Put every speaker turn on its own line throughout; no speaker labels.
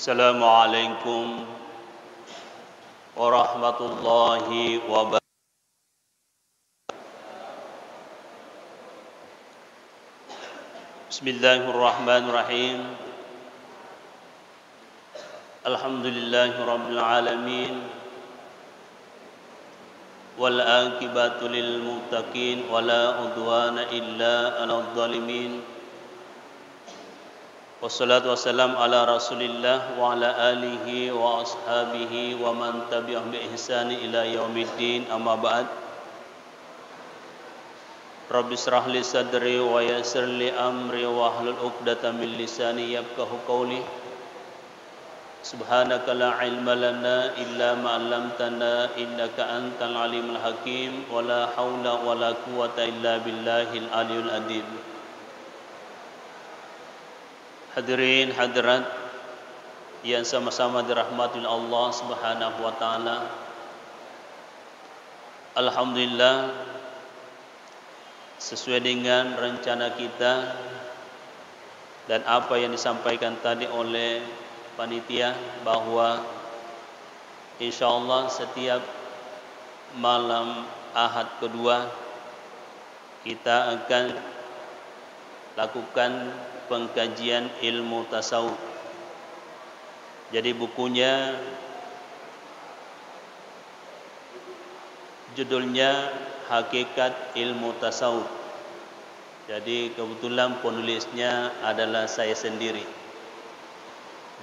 Assalamualaikum warahmatullahi wabarakatuh. Bismillahirrahmanirrahim. Alhamdulillahirabbil alamin. Wal aqibatu lil muttaqin wala udwana illa 'alal zalimin. Wassalatu wassalamu ala Rasulillah wa ala alihi wa ashabihi wa man tabi'ahum bi ihsani ila yaumiddin, amma ba'd. Rabbi shrah li sadri wa yassir li amri wa hlul 'uqdatam min lisani yafqahu qawli. Subhanaka la ilma lana illa ma 'allamtana innaka antal alimul hakim wa la haula wa la quwwata illa billahil aliyyil azim. Hadirin hadirat yang sama-sama dirahmati Allah Subhanahu wa taala. Alhamdulillah, sesuai dengan rencana kita dan apa yang disampaikan tadi oleh panitia, bahwa insyaallah setiap malam Ahad kedua kita akan lakukan pengkajian ilmu tasawuf. Jadi bukunya judulnya Hakikat Ilmu Tasawuf. Jadi kebetulan penulisnya adalah saya sendiri.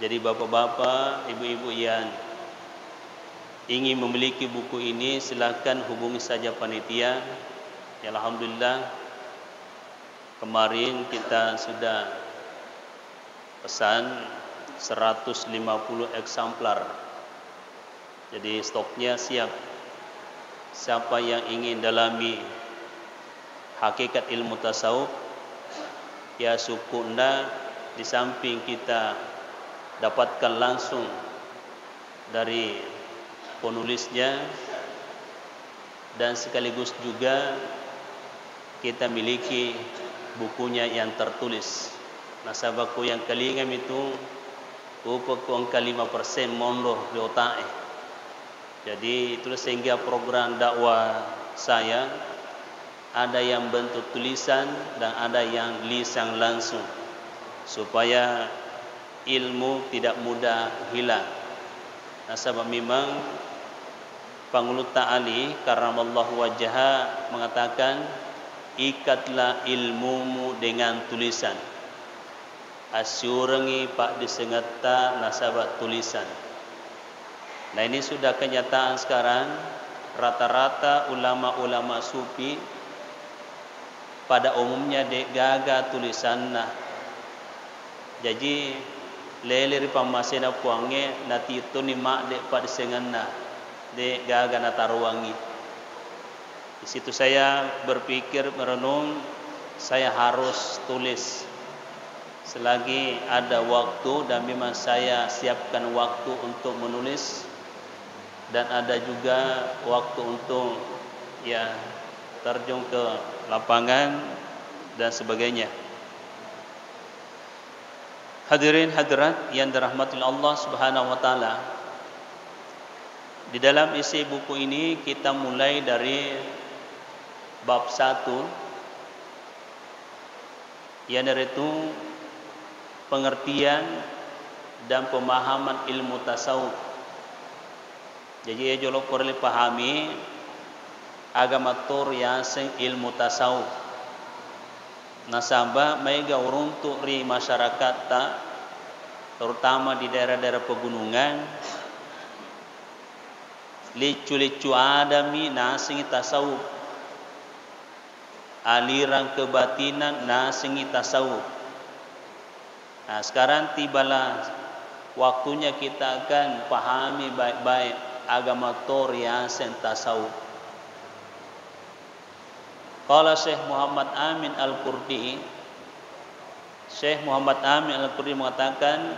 Jadi bapak-bapak, ibu-ibu yang ingin memiliki buku ini, silakan hubungi saja panitia. Ya, alhamdulillah, kemarin kita sudah pesan 150 eksemplar. Jadi stoknya siap. Siapa yang ingin dalami hakikat ilmu tasawuf, ya syukurna di samping kita dapatkan langsung dari penulisnya, dan sekaligus juga kita miliki bukunya yang tertulis. Nasabaku yang kalingam itu upakong 5% mondoh di otak. Jadi itu sehingga program dakwah saya ada yang bentuk tulisan dan ada yang lisan langsung, supaya ilmu tidak mudah hilang. Nasabah memang Pangulut Ta'ali karamallahu wajhaha mengatakan, ikatlah ilmumu dengan tulisan. Asyurangi pak disengeta nasabat tulisan. Nah, ini sudah kenyataan sekarang. Rata-rata ulama-ulama sufi pada umumnya dek gaga tulisan nah. Jadi leleri pamasena puange nati itu ni mak dek pak disenganna dek gaga nataruangi. Di situ saya berpikir, merenung, saya harus tulis selagi ada waktu, dan memang saya siapkan waktu untuk menulis, dan ada juga waktu untuk terjun ke lapangan dan sebagainya. Hadirin hadirat yang dirahmati Allah Subhanahu wa taala, di dalam isi buku ini kita mulai dari bab 1, yang itu pengertian dan pemahaman ilmu tasawuf. Jadi jolo perlu pahami agama tur yang sing ilmu tasawuf. Nasabah mega uruntuk ri masyarakat ta, terutama di daerah-daerah pegunungan, licu-licu adami nasingi tasawuf. Aliran kebatinan nasingi tasawuf. Nah, sekarang tibalah waktunya kita akan pahami baik-baik agama toriasen tasawuf. Qala Syekh Muhammad Amin Al-Qurdi, Syekh Muhammad Amin Al-Qurdi mengatakan,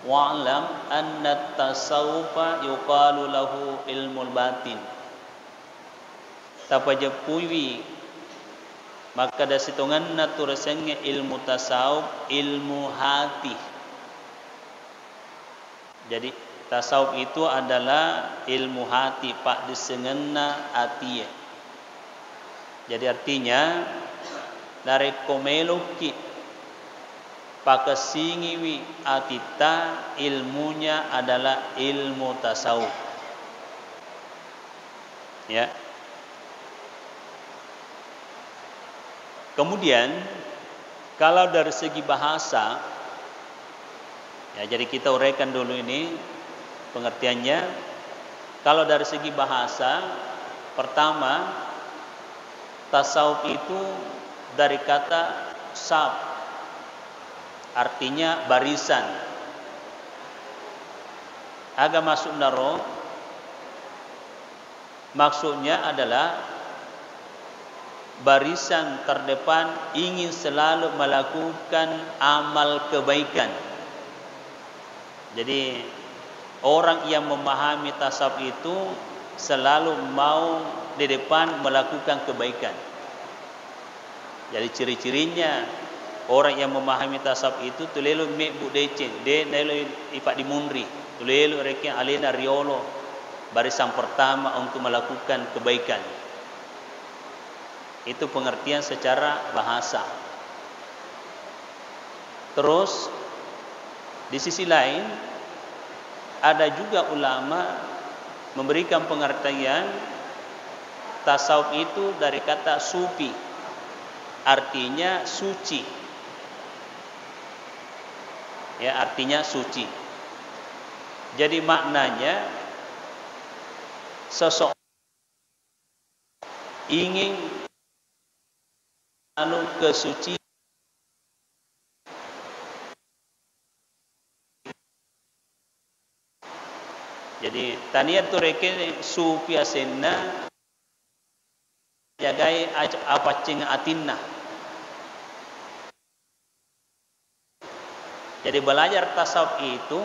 wa'lam anna tasawufa yuqalu lahu ilmul batin. Tapajapui maka da situngan na turasanya ilmu tasawuf, ilmu hati. Jadi tasawuf itu adalah ilmu hati pak disengena hati. Jadi artinya dari komeloki pakesingiwi atita ilmunya adalah ilmu tasawuf. Ya. Kemudian kalau dari segi bahasa, ya jadi kita uraikan dulu ini pengertiannya. Kalau dari segi bahasa, pertama tasawuf itu dari kata sab, artinya barisan. Agak masuk naro, maksudnya adalah barisan terdepan ingin selalu melakukan amal kebaikan. Jadi orang yang memahami tasawuf itu selalu mau di depan melakukan kebaikan. Jadi ciri-cirinya orang yang memahami tasawuf itu tulelo me budece de nelo ipak dimunri tulelo reke alena riolo barisan pertama untuk melakukan kebaikan. Itu pengertian secara bahasa. Terus di sisi lain ada juga ulama memberikan pengertian tasawuf itu dari kata sufi, artinya suci. Ya, artinya suci. Jadi maknanya seseorang ingin kesucian. Jadi tania tu reke sufi asenna jagai apa cing atinna. Jadi belajar tasawuf itu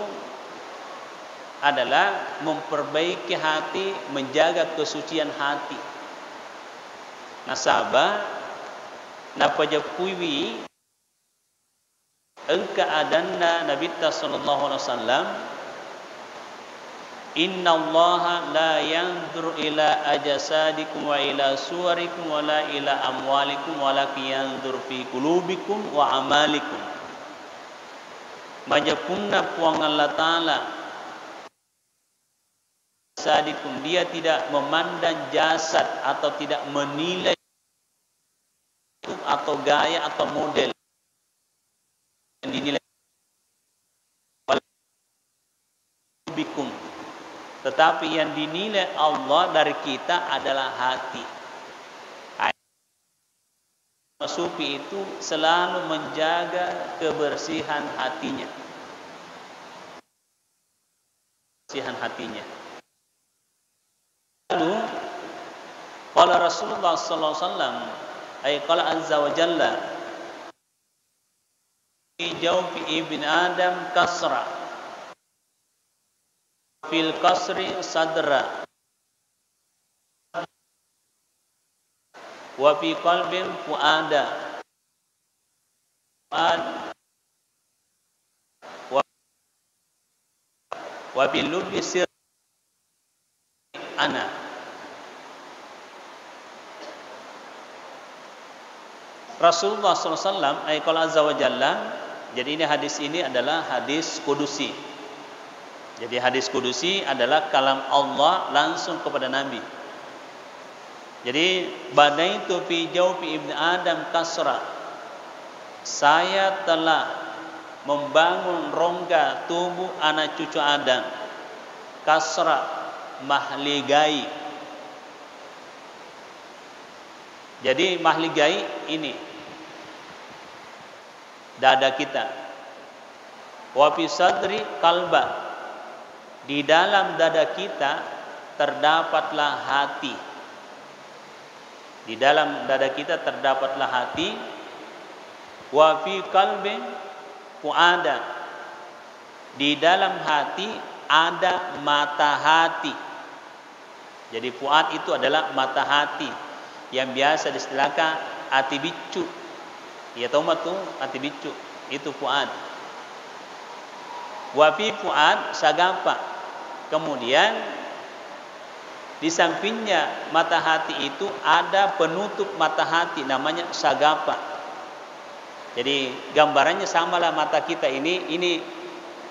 adalah memperbaiki hati, menjaga kesucian hati. Nasabah napa japuiwi engka adanna Nabi sallallahu alaihi wasallam, inna allaha la yanzur ila ajsadikum wa ila suwarikum wa la ila amwalikum walakin yanzur fi qulubikum wa amalikum. Majapunna puang Allah Ta'ala sadikum, dia tidak memandang jasad atau tidak menilai atau gaya atau model yang dinilai bikum, tetapi yang dinilai Allah dari kita adalah hati. Sufi itu selalu menjaga kebersihan hatinya. Kebersihan hatinya. Lalu qala Rasulullah sallallahu alaihi wasallam ay qala azza wa jalla fi jawfi ibn adam kasra fil kasri sadra wa fi qalbin fuada wa bil lubbi sir ana. Rasulullah SAW ayat azza wa jalla. Jadi ini hadis ini adalah hadis kudusi. Jadi hadis kudusi adalah kalam Allah langsung kepada Nabi. Jadi badaitu fi jawfi ibn Adam kasra, saya telah membangun rongga tubuh anak cucu Adam. Kasra mahligai. Jadi mahligai ini dada kita. Wa fi sadri qalba, di dalam dada kita terdapatlah hati. Di dalam dada kita terdapatlah hati. Wa fi qalbin fuada, di dalam hati ada mata hati. Jadi fuad itu adalah mata hati yang biasa distilahkan hati bicu. Ya tahu mah tuh hati bicu, itu fuad. Wa fi fuad sagapa. Kemudian di sampingnya mata hati itu ada penutup mata hati namanya sagapa. Jadi gambarannya samalah mata kita ini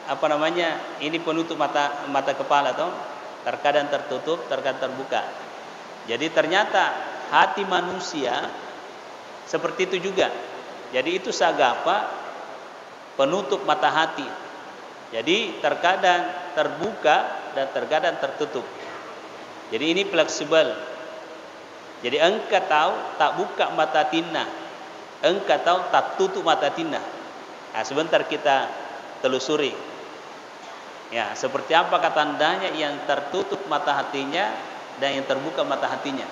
apa namanya? Ini penutup mata kepala toh. Terkadang tertutup, terkadang terbuka. Jadi ternyata hati manusia seperti itu juga. Jadi itu sagapa penutup mata hati. Jadi terkadang terbuka dan terkadang tertutup. Jadi ini fleksibel. Jadi engkau tahu tak buka mata tina, engkau tahu tak tutup mata tina. Nah, sebentar kita telusuri. Ya, seperti apa tandanya yang tertutup mata hatinya dan yang terbuka mata hatinya.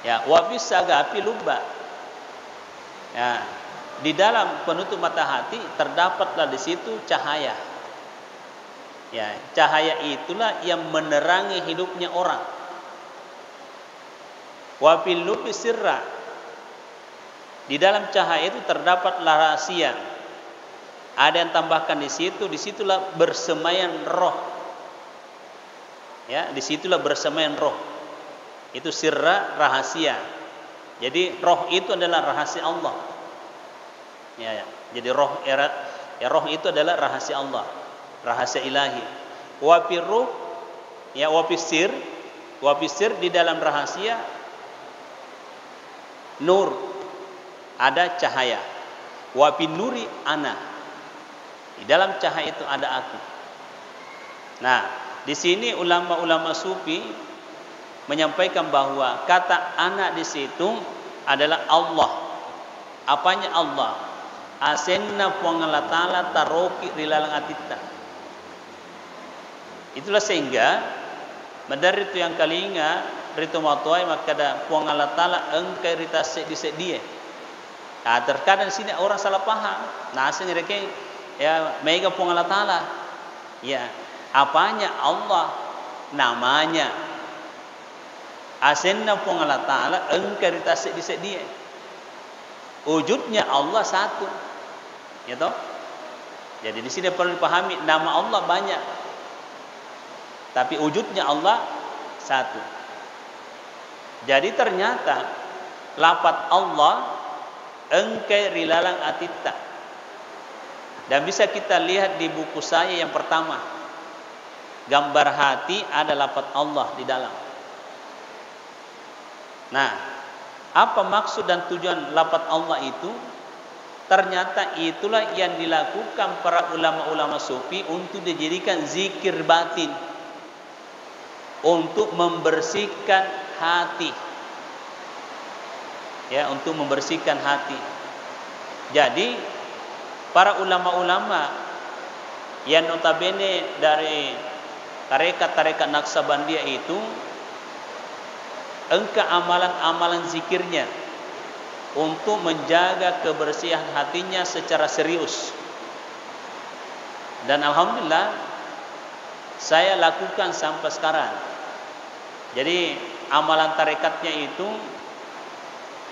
Ya, wa bis sagapi lubba. Ya, di dalam penutup mata hati terdapatlah di situ cahaya. Ya, cahaya itulah yang menerangi hidupnya orang. Wa fil lubbi sirra. Di dalam cahaya itu terdapat rahasia. Ada yang tambahkan di situ, disitulah bersemayam roh. Ya, disitulah bersemayam roh. Itu sirra, rahasia. Jadi roh itu adalah rahasia Allah. Ya. Jadi roh itu adalah rahasia Allah, rahasia ilahi. Wa firruh, ya wa fisir di dalam rahasia nur, ada cahaya. Wa binuri ana, di dalam cahaya itu ada aku. Nah, di sini ulama-ulama sufi menyampaikan bahwa kata anak di situ adalah Allah. Apanya Allah? Asenna puangalatala taroki rilalang atita. Itulah sehingga madari itu yang kalinga rito matuai makada puangalatala engkai ritase disedia. Nah, terkadang di sini orang salah paham. Nah, asalnya mereka ya mega puangalatala. Ya, apanya Allah? Namanya. Asenna puangalatala engkai ritase disedia. Wujudnya Allah satu. Ya toh? Jadi di sini perlu dipahami nama Allah banyak. Tapi wujudnya Allah satu. Jadi ternyata lafaz Allah engkai rilalang atita. Dan bisa kita lihat di buku saya yang pertama. Gambar hati ada lafaz Allah di dalam. Nah, apa maksud dan tujuan lafaz Allah itu? Ternyata itulah yang dilakukan para ulama-ulama sufi untuk dijadikan zikir batin, untuk membersihkan hati. Ya, untuk membersihkan hati. Jadi para ulama-ulama yang notabene dari tarekat-tarekat Naqsabandiyah itu engkau amalan-amalan zikirnya untuk menjaga kebersihan hatinya secara serius. Dan alhamdulillah saya lakukan sampai sekarang. Jadi amalan tarekatnya itu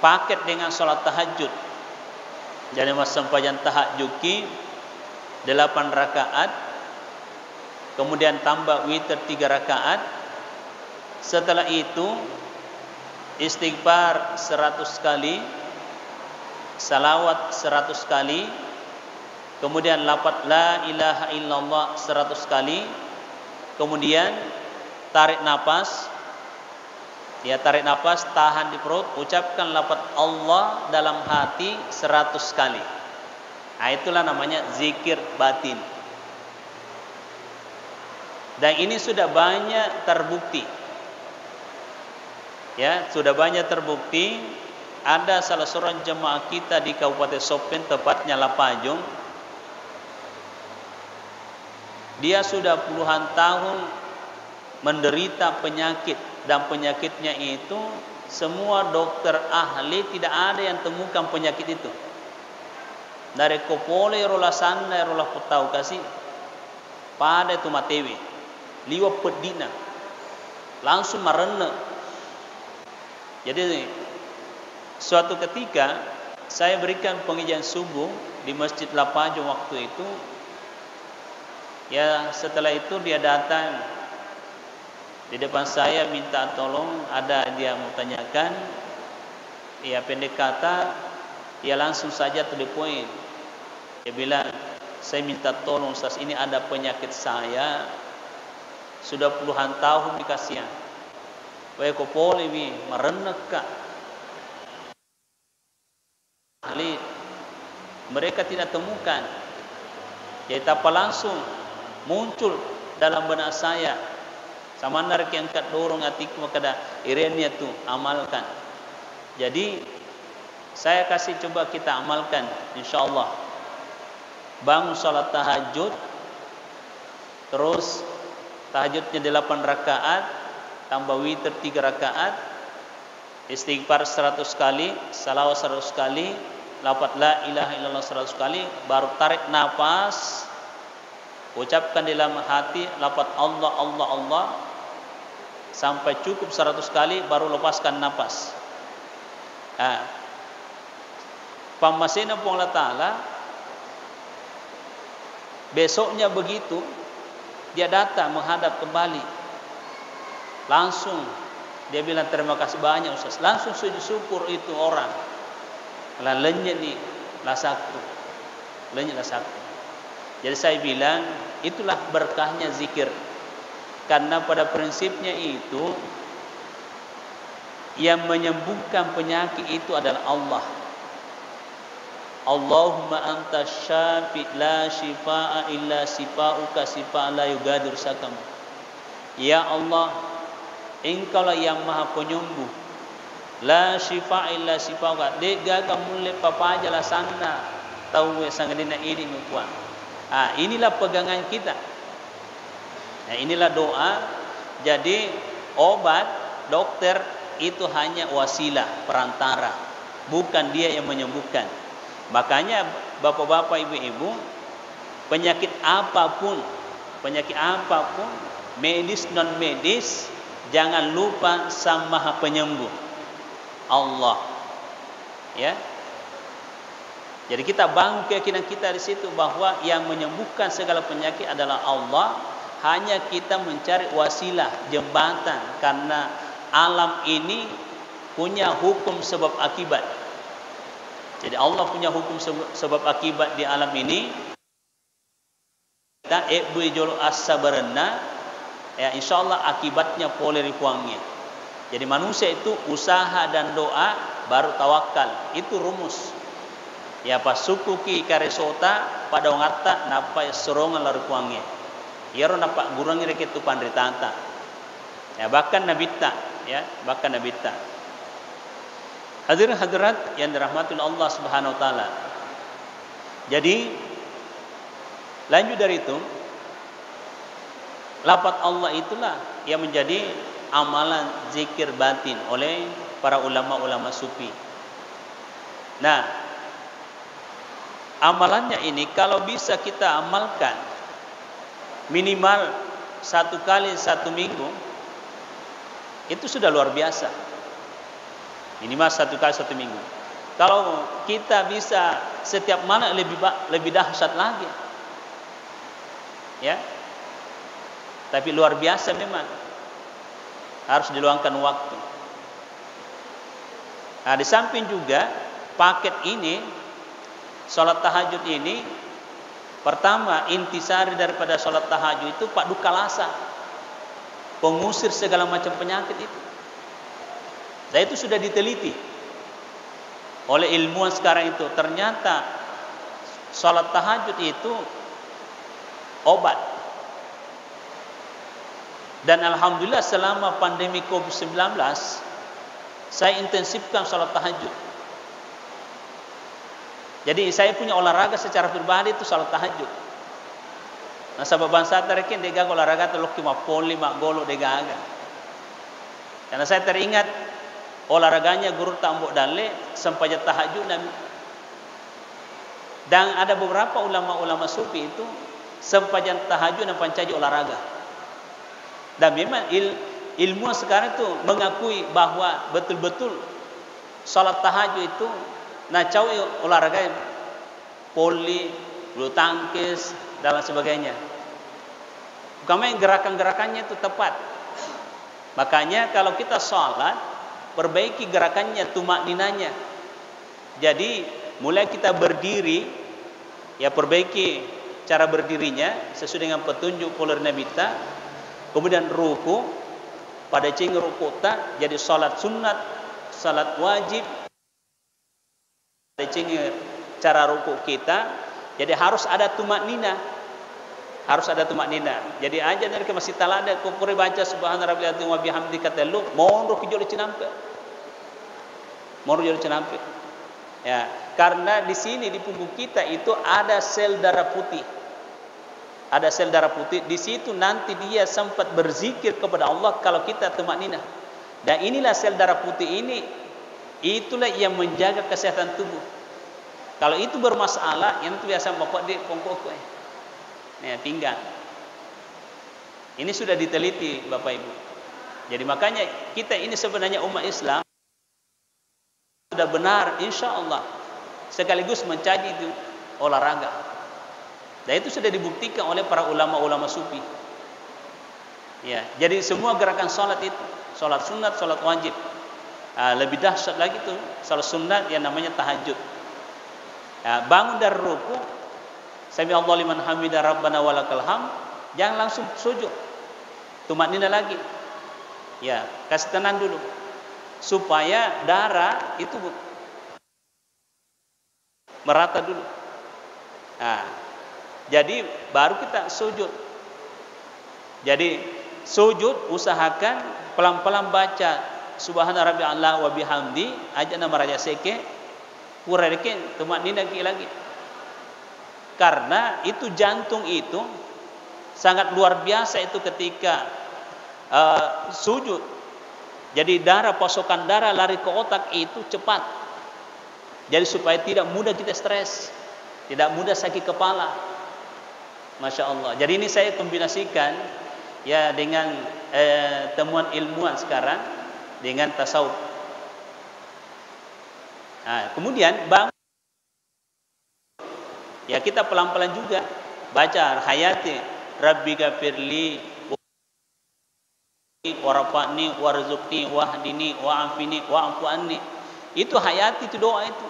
paket dengan sholat tahajud. Jadi masa sembahyang tahajud 8 rakaat, kemudian tambah witir 3 rakaat. Setelah itu istighfar 100 kali, salawat 100 kali, kemudian lafaz la ilaha illallah 100 kali, kemudian tarik nafas, ya tarik nafas, tahan di perut, ucapkan lafaz Allah dalam hati 100 kali. Nah, itulah namanya zikir batin. Dan ini sudah banyak terbukti. Ya, sudah banyak terbukti. Ada salah seorang jemaah kita di Kabupaten Sopen, tepatnya Lapajung. Dia sudah puluhan tahun menderita penyakit, dan penyakitnya itu semua dokter ahli tidak ada yang temukan penyakit itu. Dari kopole rola sana rola potau kasih pada itu matewe liwa pedina langsung marena. Jadi suatu ketika saya berikan pengajian subuh di Masjid Lapajung waktu itu. Ya setelah itu dia datang di depan saya minta tolong, ada dia mau tanyakan. Ya pendek kata, dia langsung saja to the point. Dia bilang, saya minta tolong Ustaz, ini ada penyakit saya sudah puluhan tahun dikasihan. Wah kok boleh mi merenek kak. Ahli mereka tidak temukan. Jadi apa langsung muncul dalam benak saya. Sama narik yang kat dorong hatiku kada irenya tu amalkan. Jadi saya kasih coba kita amalkan insyaallah. Bangun salat tahajud, terus tahajudnya 8 rakaat, tambah witir 3 rakaat, istighfar 100 kali, salawat 100 kali, lafaz la ilaha illallah 100 kali, baru tarik nafas, ucapkan di dalam hati lafaz Allah Allah Allah sampai cukup 100 kali, baru lepaskan nafas. Pamasina pun Allah Ta'ala besoknya begitu dia datang menghadap kembali, langsung dia bilang terima kasih banyak Ustaz, langsung sujud syukur itu orang. Lenyit ni lasaku, lenyit lasaku. Jadi saya bilang itulah berkahnya zikir, karena pada prinsipnya itu yang menyembuhkan penyakit itu adalah Allah. Allahumma anta syafi la shifaa illa shifauka shifaa la yugadir sakam. Ya Allah, Engkaulah yang maha penyembuh. La shifaa illa shifauka. Dega kamu le papa aja lah sana. Tahu sangadina ini mukuan. Inilah pegangan kita. Nah, inilah doa. Jadi obat dokter itu hanya wasilah, perantara, bukan dia yang menyembuhkan. Makanya bapak-bapak, ibu-ibu, penyakit apapun, medis non medis, jangan lupa Sang Maha Penyembuh, Allah. Ya. Jadi kita bangun keyakinan kita di situ bahwa yang menyembuhkan segala penyakit adalah Allah. Hanya kita mencari wasilah, jembatan, karena alam ini punya hukum sebab akibat. Jadi Allah punya hukum sebab akibat di alam ini. Kita jolo as-sabarna, ya insyaallah akibatnya boleh ripuangnya. Jadi manusia itu usaha dan doa baru tawakal. Itu rumus. Ya pas suku ki karesota pada ngata napa sorongan laru kuangnya. Ya ro napa gurang rek itu pandritanta. Ya bahkan nabita, ya bahkan nabita. Hadirin hadirat yang dirahmati Allah Subhanahu wa taala. Jadi lanjut dari itu, lafaz Allah itulah yang menjadi amalan zikir batin oleh para ulama-ulama sufi. Nah, amalannya ini kalau bisa kita amalkan minimal 1 kali 1 minggu, itu sudah luar biasa. Minimal 1 kali 1 minggu. Kalau kita bisa setiap malam lebih dahsyat lagi. Ya. Tapi luar biasa memang. Harus diluangkan waktu. Nah, di samping juga paket ini, salat tahajud ini, pertama intisari daripada salat tahajud itu Pak Dukalasa, pengusir segala macam penyakit itu. Dan itu sudah diteliti oleh ilmuwan sekarang itu. Ternyata salat tahajud itu obat. Dan alhamdulillah selama pandemi Covid-19 saya intensifkan salat tahajud. Jadi saya punya olahraga secara pribadi itu salat tahajud. Nah sabab bangsa tarekin dega olahraga telok ki mapoli mak golo dega aga. Karena saya teringat olahraganya guru tambok dale sampai tahajud dan ada beberapa ulama-ulama sufi itu sempajan tahajud dan pancaji olahraga. Dan memang ilmu sekarang itu mengakui bahwa betul-betul salat tahajud itu nacau olahraga poli, bulu tangkis dan sebagainya. Kami gerakan-gerakannya itu tepat. Makanya kalau kita sholat, perbaiki gerakannya, tumak ninanya. Jadi mulai kita berdiri, ya perbaiki cara berdirinya sesuai dengan petunjuk poler Nabi kita. Kemudian ruku, pada cing ruku tak, jadi sholat sunat, sholat wajib. Pada cing cara ruku kita, jadi harus ada tumak nina. Harus ada tumak nina. Jadi aja dari ke masjid talada ko pure baca subhana rabbiyal azim wa bihamdi katelu monro ki jole cinampe. Monro jole cinampe. Ya, karena di sini di punggung kita itu ada sel darah putih. Ada sel darah putih, di situ nanti dia sempat berzikir kepada Allah kalau kita tumak nina. Dan inilah sel darah putih ini, itulah yang menjaga kesehatan tubuh. Kalau itu bermasalah, yang itu biasa bapak di pongkok nah, tinggal. Ini sudah diteliti Bapak Ibu. Jadi makanya kita ini sebenarnya umat Islam sudah benar insya Allah sekaligus mencaji itu olahraga. Dan itu sudah dibuktikan oleh para ulama-ulama sufi. Ya, jadi semua gerakan sholat itu, sholat sunat, sholat wajib. Lebih dahsyat lagi tuh sholat sunat yang namanya tahajud. Bangun dari ruku, Sami Allah liman hamidah rabbana walakal ham, jangan langsung sujud. Tumak nina lagi. Ya, kasih tenang dulu. Supaya darah itu merata dulu. Nah, jadi baru kita sujud. Jadi sujud usahakan pelan-pelan baca subhana rabbiyal a'la wa bihamdi aja nama raja seke kurareken tumak nina lagi. Karena itu jantung itu sangat luar biasa itu ketika sujud. Jadi pasokan darah lari ke otak itu cepat. Jadi supaya tidak mudah kita stres, tidak mudah sakit kepala. Masya Allah. Jadi ini saya kombinasikan ya dengan temuan ilmuwan sekarang dengan tasawuf. Nah, kemudian bangun. Ya kita pelan-pelan juga baca hayati Rabbi gafirli warafani warzuqni wahdini wa'afini wa'fu anni. Itu hayati, itu doa itu.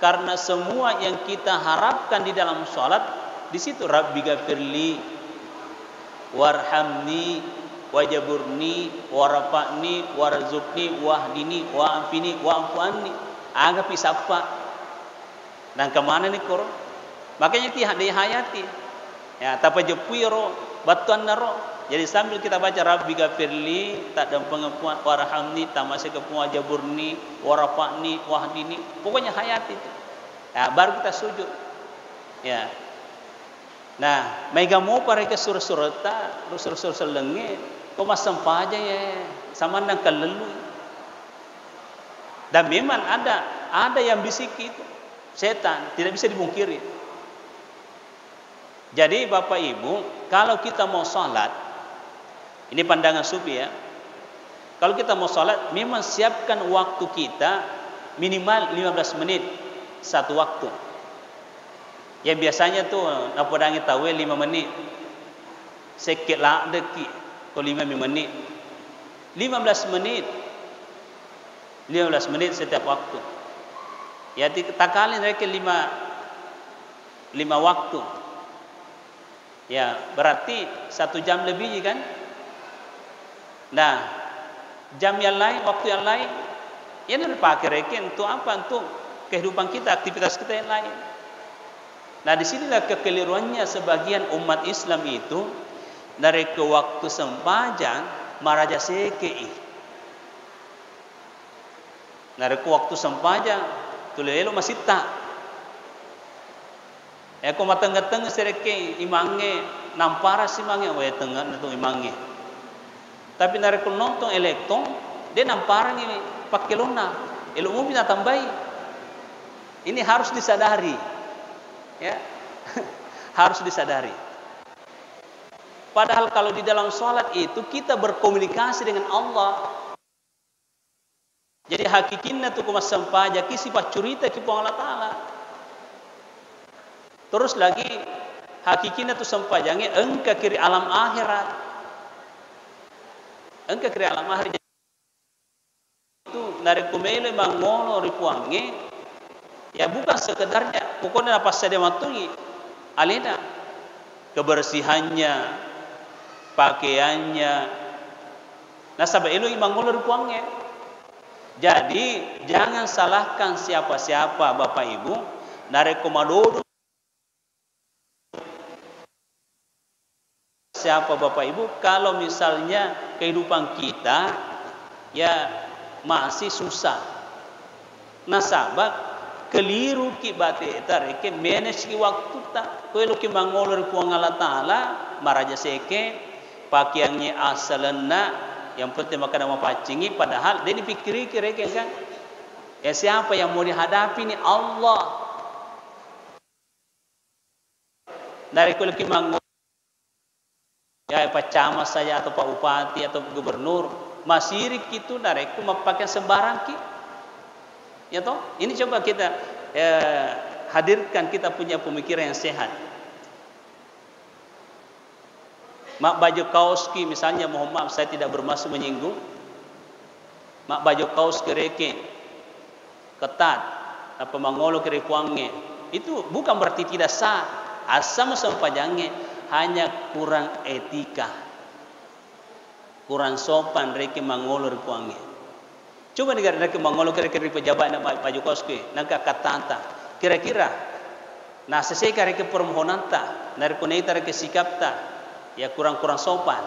Karena semua yang kita harapkan di dalam salat di situ Rabbi gafirli warhamni wajaburni warafani warzuqni wahdini wa'afini wa'fu anni. Agak pisapa. Dan kemana nih Quran? Makanya dihayati. Ya, tapa jepuiro, batuan naro. Jadi sambil kita baca Rabbi gafirli, tak ada pengampuan, warhamni, tamasih kepungan jaburni, warafani, wahdini. Pokoknya hayati itu. Ya, baru kita sujud. Ya. Nah, mega mau para ke surah-surah selenge, kok masam aja ya, sama nang kelelu. Dan memang ada yang bisik itu. Setan tidak bisa dipungkiri. Jadi Bapak Ibu, kalau kita mau sholat, ini pandangan sufi ya. Kalau kita mau sholat, memang siapkan waktu kita minimal 15 menit satu waktu. Ya biasanya tuh napodangi tawe 5 menit. Sekit lah deki ko 5 menit. 15 menit. 15 menit setiap waktu. Ya takalin mereka 5 waktu. Ya, berarti 1 jam lebih kan? Nah, jam yang lain, waktu yang lain, ya nanti pakai reken untuk apa? Untuk kehidupan kita, aktivitas kita yang lain. Nah, disinilah kekeliruannya sebagian umat Islam itu dari ke waktu sempajang maraja sekei. Dari ke waktu sempajang tulelo masih tak. Eko mateng-teng sereke imange nampara si mange we tengah natu imange. Tapi nare kun nonton elektron dia nampara ni pakai lona. Ilmu bisa tambahi. Ini harus disadari. Ya. Harus disadari. Padahal kalau di dalam salat itu kita berkomunikasi dengan Allah. Jadi hakikinna tu kumas sampaja kisi pacurita ki Allah Taala. Terus lagi hakikina tu sampajange engka kiri alam akhirat. Engka kiri alam akhirat itu narekumele mangolo ripuange ya bukan sekedarnya pokoknya apa saja matungi alena kebersihannya, pakaiannya. Nah sabab elu mangolo ripuange. Jadi jangan salahkan siapa-siapa Bapak Ibu narekomadodo siapa Bapak Ibu kalau misalnya kehidupan kita ya masih susah. Nah sabab keliru ki bate tareke manage ki waktu ta ko elu ki mangolor puang Allah taala maraja seke pakaiannya asalna yang penting makan sama pacingi padahal dia dipikiri kira kan ya siapa yang mau dihadapi ini Allah dari kulit ki mangolor ya Pak Camat saja atau Pak Bupati atau Gubernur masirik itu nareku pakai sembarang ki ya toh ini coba kita hadirkan kita punya pemikiran yang sehat. Mak baju kaos ki misalnya mohon maaf saya tidak bermaksud menyinggung mak baju kaos kereke ketat apa mangolo kerekuange itu bukan berarti tidak sah asam sampajange hanya kurang etika, kurang sopan reke mangolor kuange. Coba negara reke mangolor kira-kira pejabat nak baju koski, nak katanta. Kira-kira, nah seseka reke permohonan ta, dari kuneita reke sikap ta, ya kurang-kurang sopan.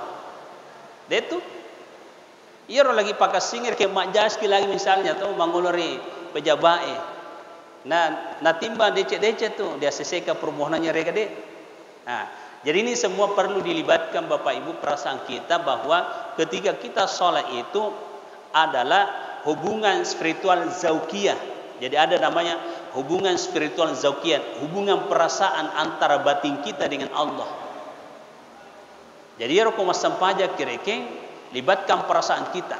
Detu, iya lagi pakai singir ke majaski lagi misalnya, tu mangolori pejabat. Nah timbang dece-dece tu, dia seseka permohonannya reke de. Nah, jadi ini semua perlu dilibatkan Bapak Ibu perasaan kita bahwa ketika kita sholat itu adalah hubungan spiritual zaukiyah. Jadi ada namanya hubungan spiritual zaukiyah, hubungan perasaan antara batin kita dengan Allah. Jadi rukun sampaja kireke libatkan perasaan kita.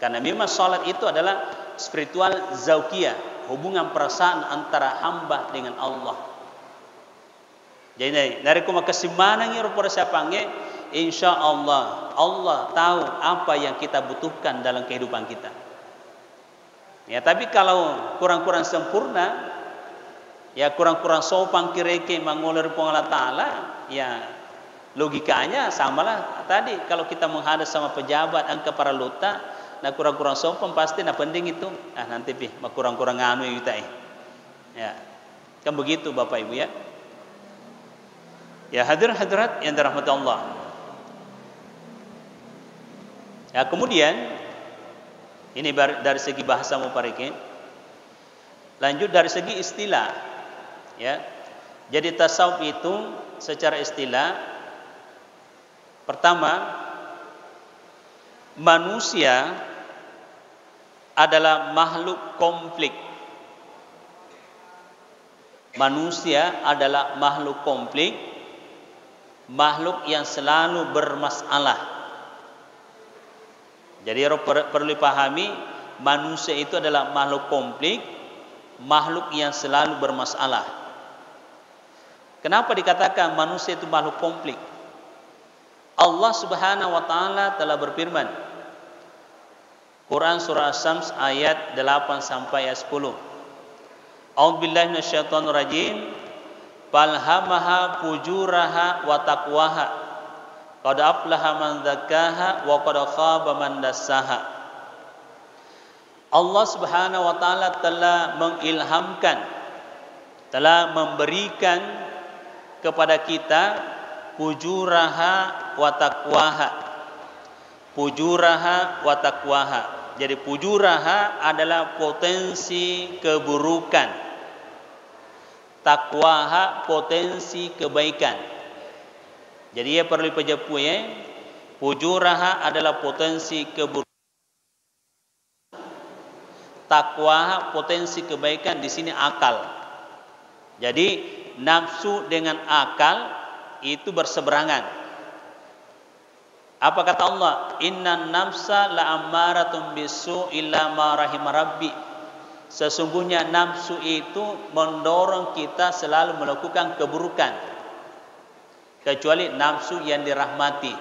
Karena memang sholat itu adalah spiritual zaukiyah, hubungan perasaan antara hamba dengan Allah. Jadi dari kuma kesimbangan yang rupa siapange, insya Allah Allah tahu apa yang kita butuhkan dalam kehidupan kita. Ya tapi kalau kurang-kurang sempurna, ya kurang-kurang sopan kireke mangolor Allah Taala, ya logikanya samalah tadi kalau kita menghadap sama pejabat angka para luta, nah kurang-kurang sopan pasti nah penting itu, nanti kurang-kurang anu kita ya kan begitu Bapak Ibu ya. Ya hadirat yang dirahmati Allah. Ya kemudian ini dari segi bahasa muparike. Lanjut dari segi istilah. Ya. Jadi tasawuf itu secara istilah pertama manusia adalah makhluk konflik. Manusia adalah makhluk konflik. Makhluk yang selalu bermasalah. Jadi perlu dipahami manusia itu adalah makhluk konflik, makhluk yang selalu bermasalah. Kenapa dikatakan manusia itu makhluk konflik? Allah Subhanahu wa taala telah berfirman Quran surah Asy-Syams ayat 8 sampai ayat 10. A'udzubillahi minasyaitonir rajim. Falhamaha fujuraha wa taqwaha. Qad aflaha man zakkaha wa qad khaba man dassaha. Allah Subhanahu wa taala telah mengilhamkan, telah memberikan kepada kita fujuraha wa taqwaha. Fujuraha wa taqwaha. Jadi fujuraha adalah potensi keburukan. Takwaha potensi kebaikan. Jadi ia perlu dipejapu ya. Fujuraha adalah potensi keburukan. Takwaha potensi kebaikan di sini akal. Jadi nafsu dengan akal itu berseberangan. Apa kata Allah? Innan nafsa la'ammaratun bisu illa ma rahima rabbi. Sesungguhnya nafsu itu mendorong kita selalu melakukan keburukan. kecuali nafsu yang dirahmati.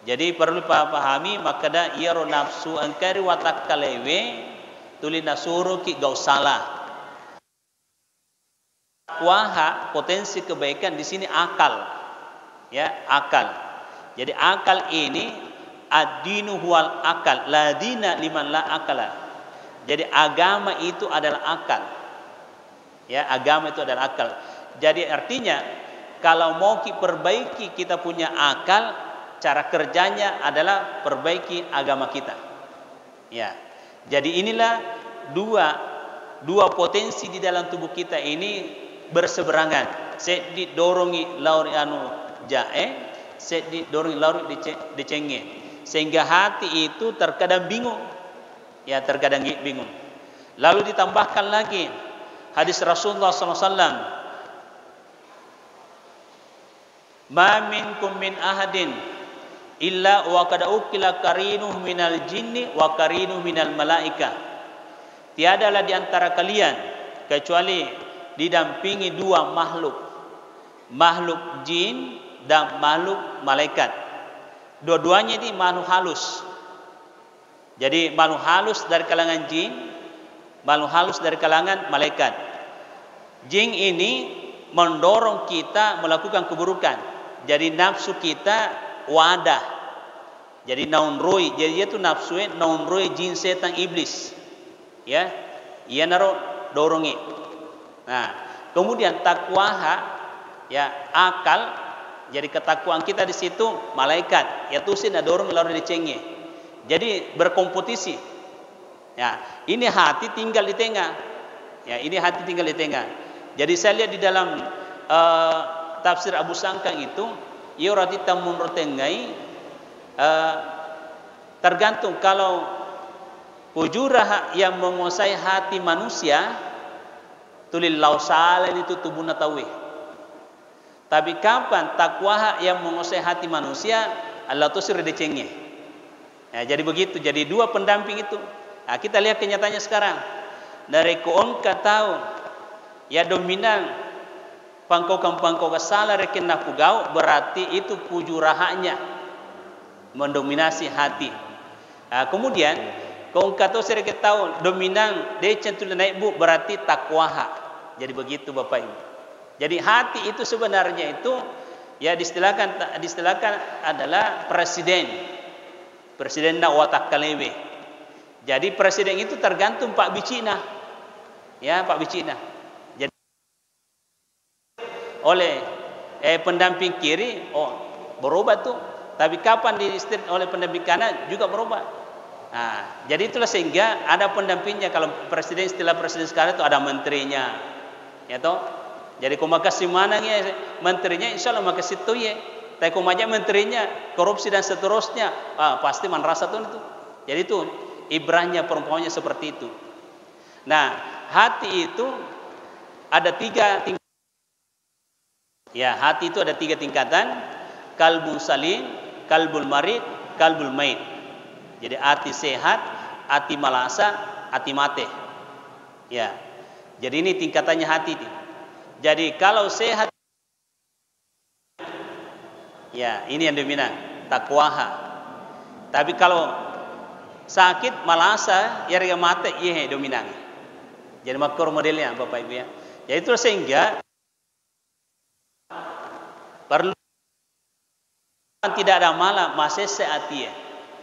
Jadi perlu pahami makada iaro nafsu angkari watak kalewe tuli nasuru ki gau salah. Kuaha potensi kebaikan di sini akal, ya akal. Jadi akal ini ad-dinu huwal akal, la dina liman la akala. Jadi agama itu adalah akal, ya agama itu adalah akal. Jadi artinya kalau mau perbaiki kita punya akal, cara kerjanya adalah perbaiki agama kita. Ya. Jadi inilah dua potensi di dalam tubuh kita ini berseberangan. Set didorongi lauri anu jae, set didorongi lauri dicenge. Sehingga hati itu terkadang bingung. Ya, terkadang bingung. Lalu ditambahkan lagi hadis Rasulullah SAW. Ma minkum min ahadin illa wa qad ukila qarinuhu minal jinni wa qarinuhu minal malaika. Tiadalah di antara kalian kecuali didampingi dua makhluk, makhluk jin dan makhluk malaikat. Dua-duanya ini makhluk halus. Jadi makhluk halus dari kalangan jin, makhluk halus dari kalangan malaikat. Jin ini mendorong kita melakukan keburukan. Jadi nafsu kita wadah. Jadi naun roy, jadi itu nafsu naun roy jin setan iblis. Ya, ia naro dorongi. Nah, kemudian takwaha, ya akal. Jadi ketakwaan kita di situ malaikat. Ya tuh sih dorong lalu dicengge. Jadi berkompetisi. Ya, ini hati tinggal di tengah. Ya, ini hati tinggal di tengah. Jadi saya lihat di dalam tafsir Abu Sangkang itu, ia ratita menurtengai tergantung kalau pujurah yang menguasai hati manusia tulil lausalen itu tubuh natawi. Tapi kapan takwa yang menguasai hati manusia Allah tu sir decengnya. Ya, jadi begitu. Jadi dua pendamping itu. Nah, kita lihat kenyataannya sekarang. Dari koon tahu ya dominan pangkau salah rekin napugau berarti itu pujurahanya mendominasi hati. Nah, kemudian kau kata saya tahu dominan dia centul naik bu berarti takwaha. Jadi begitu Bapak Ibu. Jadi hati itu sebenarnya itu ya distilahkan adalah presiden nak watak kalewe. Jadi presiden itu tergantung Pak Bicina. Ya Pak Bicina. Oleh pendamping kiri, berubah tuh. Tapi kapan diistir oleh pendamping kanan juga berubah. Nah, jadi itulah sehingga ada pendampingnya. Kalau presiden istilah presiden sekarang itu ada menterinya, ya toh. Jadi kau makasih mana ya menterinya, insya Allah makasih tuh ya. Tapi kau majak menterinya korupsi dan seterusnya, pasti man rasa tuh itu. Jadi itu ibrahnya perempuannya seperti itu. Nah, hati itu ada tiga tingkatan. Ya, hati itu ada tiga tingkatan. Kalbun salim, kalbul marid, kalbul maid. Jadi hati sehat, hati malasa, hati mate. Ya. Jadi ini tingkatannya hati. Jadi kalau sehat, ya ini yang dominan, takwaha. Tapi kalau sakit, malasa, ya rega mate, iya dominan. Jadi makro modelnya Bapak Ibu ya. Ya itu sehingga perlu tidak ada amalan masih seatia.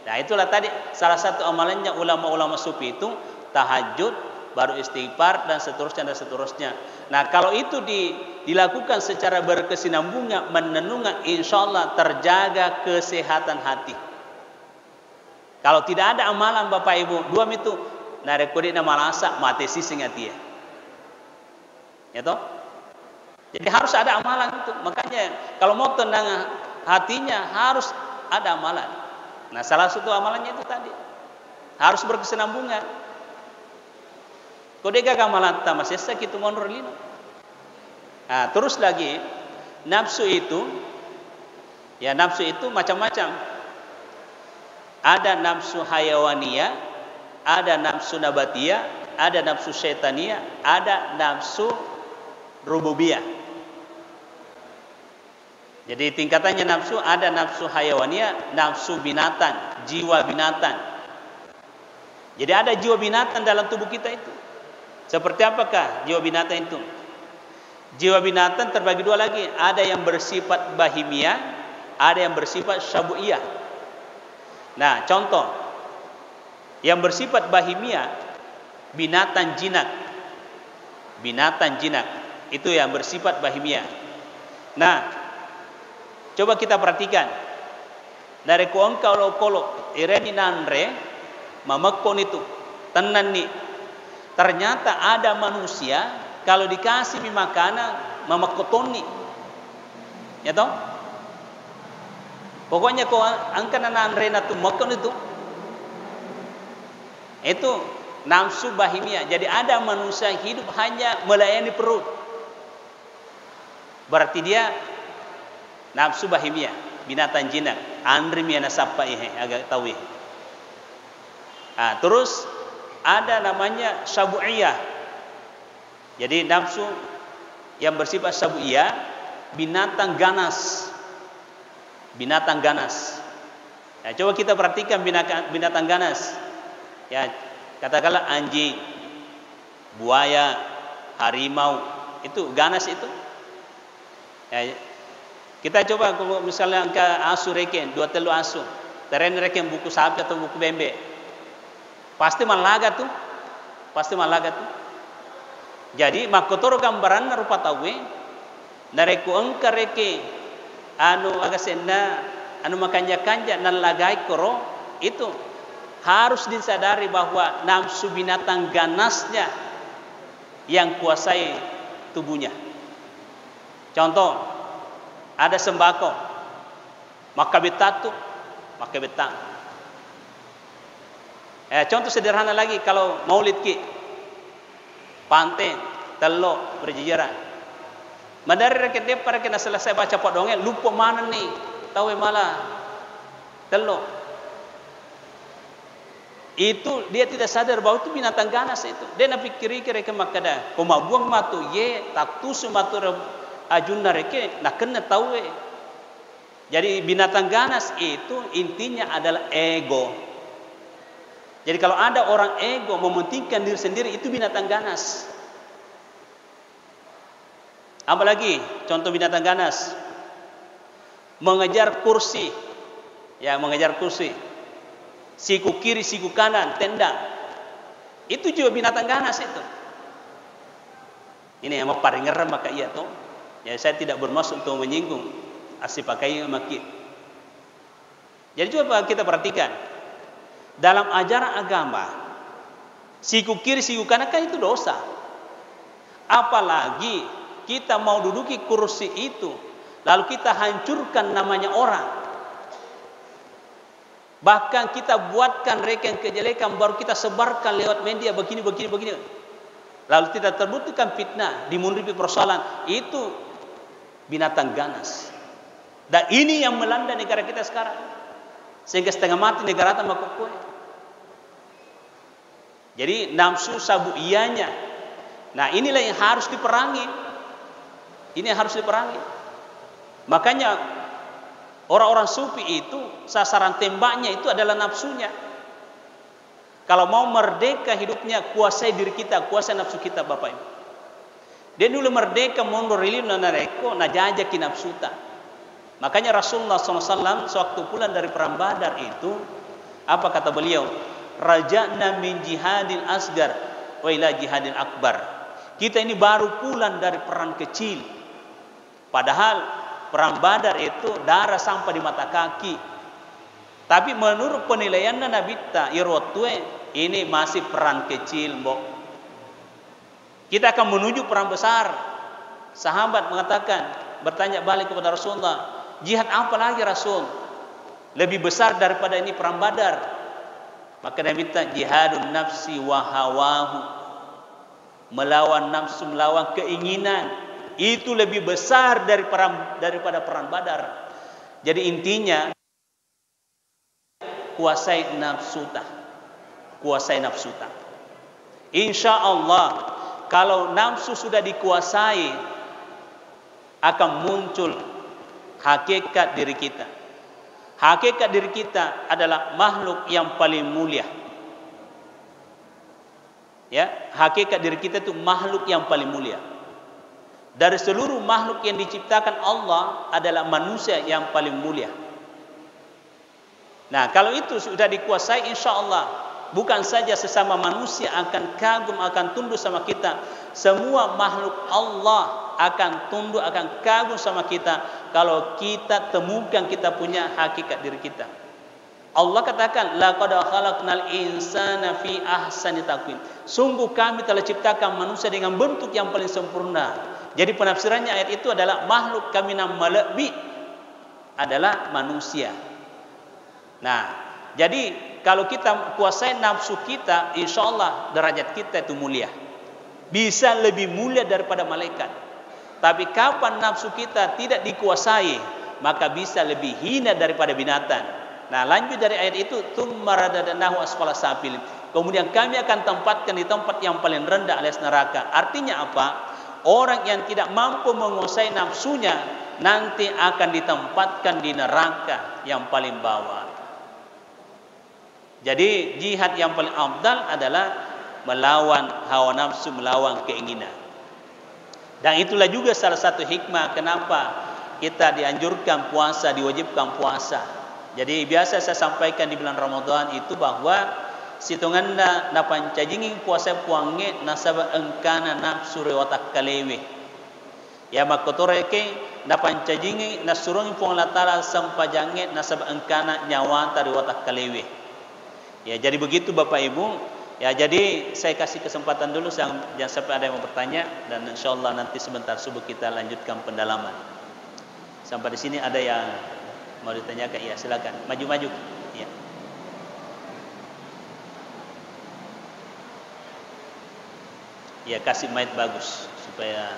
Nah itulah tadi salah satu amalannya ulama-ulama sufi itu tahajud, baru istighfar dan seterusnya. Nah kalau itu dilakukan secara berkesinambungan, menenungan, insya Allah terjaga kesehatan hati. Kalau tidak ada amalan Bapak Ibu, dua itu narekodina malasa mati sising hati ya toh. Jadi harus ada amalan itu. Makanya kalau mau tenang hatinya harus ada amalan. Nah salah satu amalannya itu tadi harus berkesinambungan. Kodega kamalan tama sesa kitu ngonor lino. Nah terus lagi nafsu itu, ya nafsu itu macam-macam. Ada nafsu hayawaniyah, ada nafsu nabatiyah, ada nafsu syaitania, ada nafsu rububiyah. Jadi tingkatannya nafsu, ada nafsu hayawania, nafsu binatang, jiwa binatang. Jadi ada jiwa binatang dalam tubuh kita itu. Seperti apakah jiwa binatang itu? Jiwa binatang terbagi dua lagi. Ada yang bersifat bahimia, ada yang bersifat syabu'iyah. Nah, contoh. Yang bersifat bahimia, binatang jinak. Binatang jinak. Itu yang bersifat bahimia. Nah, coba kita perhatikan. Dari kuang kalau ireni nanre, mamakon itu, tenan nih. Ternyata ada manusia kalau dikasih makanan mamakotoni, ya toh? Pokoknya kau angkat nanre natu makan itu nafsu bahimia. Jadi ada manusia hidup hanya melayani perut. Berarti dia nafsu bahimia, binatang jinak. Andri miana sapa agak tahu. Terus ada namanya syabu'iyah. Jadi nafsu yang bersifat syabu'iyah, binatang ganas. Binatang ganas. Ya, coba kita perhatikan binatang ganas. Ya, katakanlah anjing, buaya, harimau, itu ganas itu. Ya, kita coba misalnya angka asu reken, 2 telu asu. Teren reken buku sapi atau buku bembe. Pasti malaga tuh. Pasti malaga tuh. Jadi makotoro gambaran rupa tawe nareku engka reke anu agasena anu makanja-kanja nan lagai koro itu harus disadari bahwa nafsu binatang ganasnya yang kuasai tubuhnya. Contoh, ada sembako, maka betatu, maka betang. Contoh sederhana lagi, kalau maulid ki, pantai, telok, berjejeran. Madari rakyat depar kena selesai baca pot dongeng, lupa mana nih, tahu malah telok. Itu dia tidak sadar bahwa itu binatang ganas itu. Dia nak pikir-pikir ke makada, koma buang matu ye, tatu sematu ajun nareke, nak kena tahu. Jadi binatang ganas itu intinya adalah ego. Jadi kalau ada orang ego mementingkan diri sendiri, itu binatang ganas. Apalagi contoh binatang ganas, mengejar kursi, ya mengejar kursi, siku kiri siku kanan tendang, itu juga binatang ganas itu. Ini yang paling ngeram maka iya toh. Ya saya tidak bermaksud untuk menyinggung asli pakai maki. Jadi coba kita perhatikan dalam ajaran agama, siku kiri siku kanan kan itu dosa. Apalagi kita mau duduki kursi itu, lalu kita hancurkan namanya orang. Bahkan kita buatkan reken kejelekan baru kita sebarkan lewat media begini. Lalu tidak terbuktikan fitnah, dimunduti persoalan, itu binatang ganas. Dan ini yang melanda negara kita sekarang. Sehingga setengah mati negara tanpa kue. Jadi nafsu sabu'iyahnya. Nah inilah yang harus diperangi. Ini yang harus diperangi. Makanya orang-orang sufi itu sasaran tembaknya itu adalah nafsunya. Kalau mau merdeka hidupnya, kuasai diri kita, kuasai nafsu kita, Bapak Ibu. Dia dulu merdeka mundur rilim nanareko najajaki nafsuta. Makanya Rasulullah SAW sewaktu pulang dari perang Badar itu, apa kata beliau? Raja'na min jihadil asgar wa ila jihadil akbar. Kita ini baru pulang dari perang kecil. Padahal perang Badar itu darah sampai di mata kaki. Tapi menurut penilaian Nabi ta irotwe ini masih perang kecil, Mbok. Kita akan menuju perang besar. Sahabat mengatakan, bertanya balik kepada Rasulullah, jihad apa lagi Rasul? Lebih besar daripada ini perang Badar. Maka Nabi minta jihadun nafsi wa hawahu. Melawan nafsu, melawan keinginan. Itu lebih besar daripada perang Badar. Jadi intinya kuasai nafsuta. Kuasai nafsuta. Insya Allah kalau nafsu sudah dikuasai, akan muncul hakikat diri kita. Hakikat diri kita adalah makhluk yang paling mulia. Ya, hakikat diri kita itu makhluk yang paling mulia. Dari seluruh makhluk yang diciptakan Allah adalah manusia yang paling mulia. Nah, kalau itu sudah dikuasai, insya Allah bukan saja sesama manusia akan kagum, akan tunduk sama kita. Semua makhluk Allah akan tunduk, akan kagum sama kita kalau kita temukan kita punya hakikat diri kita. Allah katakan, laqad khalaqnal insana fi ahsani taqwim. Sungguh kami telah ciptakan manusia dengan bentuk yang paling sempurna. Jadi penafsirannya ayat itu adalah makhluk kami lebih adalah manusia. Nah, jadi kalau kita kuasai nafsu kita, insya Allah derajat kita itu mulia. Bisa lebih mulia daripada malaikat. Tapi kapan nafsu kita tidak dikuasai, maka bisa lebih hina daripada binatang. Nah, lanjut dari ayat itu, tsumma radadnahu asfala safilin. Kemudian kami akan tempatkan di tempat yang paling rendah alias neraka. Artinya apa? Orang yang tidak mampu menguasai nafsunya nanti akan ditempatkan di neraka yang paling bawah. Jadi jihad yang paling afdal adalah melawan hawa nafsu, melawan keinginan. Dan itulah juga salah satu hikmah kenapa kita dianjurkan puasa, diwajibkan puasa. Jadi biasa saya sampaikan di bulan Ramadan itu bahwa situnganna na pancajinging puasa puange nasaba engkana nafsu rewatak kalewe. Ya makotoreke na pancajinging nasurung puang latala sampajange nasaba engkana nyawanta rewatak kalewe. Ya, jadi begitu Bapak Ibu. Ya, jadi saya kasih kesempatan dulu, jangan sampai ada yang mau bertanya, dan insyaallah nanti sebentar subuh kita lanjutkan pendalaman. Sampai di sini ada yang mau ditanyakan? Ya, silakan. Maju-maju. Ya. Ya, kasih mic bagus supaya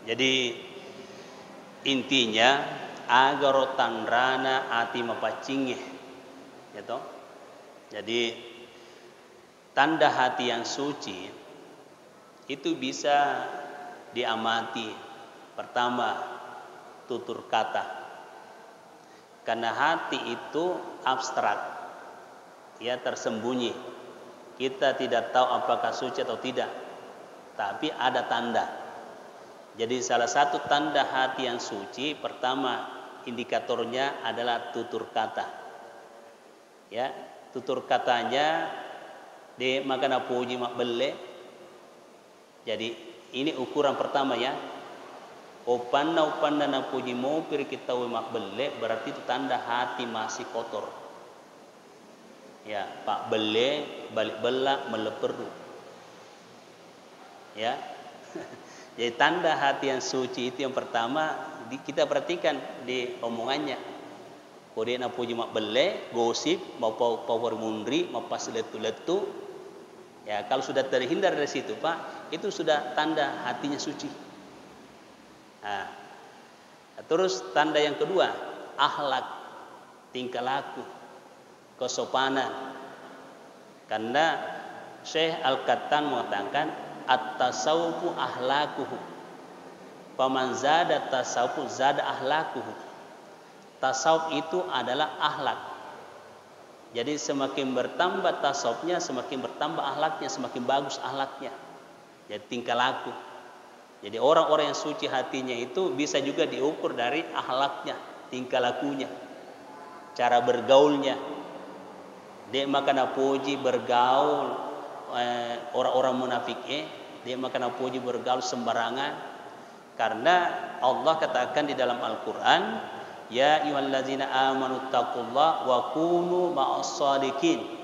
jadi intinya agar tanrana ati mapacingih, ya toh. Jadi tanda hati yang suci itu bisa diamati. Pertama, tutur kata. Karena hati itu abstrak, ya, tersembunyi. Kita tidak tahu apakah suci atau tidak, tapi ada tanda. Jadi salah satu tanda hati yang suci, pertama indikatornya adalah tutur kata. Ya, tutur katanya de makana puji mak belle. Jadi ini ukuran pertama ya. Opanna na puji mau pir kita mak belle, berarti itu tanda hati masih kotor. Ya, pak belle balik belak meleperu. Ya. Jadi tanda hati yang suci itu yang pertama kita perhatikan di omongannya. Kode na puji mak belle, gosip, mau power mundri, mau pas letu-letu. Ya, kalau sudah terhindar dari situ, Pak, itu sudah tanda hatinya suci. Nah, terus tanda yang kedua, akhlak. tingkah laku, kesopanan. Karena Syekh Al-Qattan mengatakan at-tasawufu ahlakuhu. Faman zada tasawuf zada ahlakuhu. Tasawuf itu adalah akhlak. Jadi semakin bertambah tasawufnya, semakin bertambah akhlaknya, semakin bagus akhlaknya. Jadi tingkah laku. Jadi orang-orang yang suci hatinya itu bisa juga diukur dari akhlaknya, tingkah lakunya, cara bergaulnya. Dia makan puji bergaul orang-orang munafik, dia makan puji bergaul sembarangan. Karena Allah katakan di dalam Al-Quran, ya ayyuhallazina amanu taqullaha wa kunu ma'as shadiqin.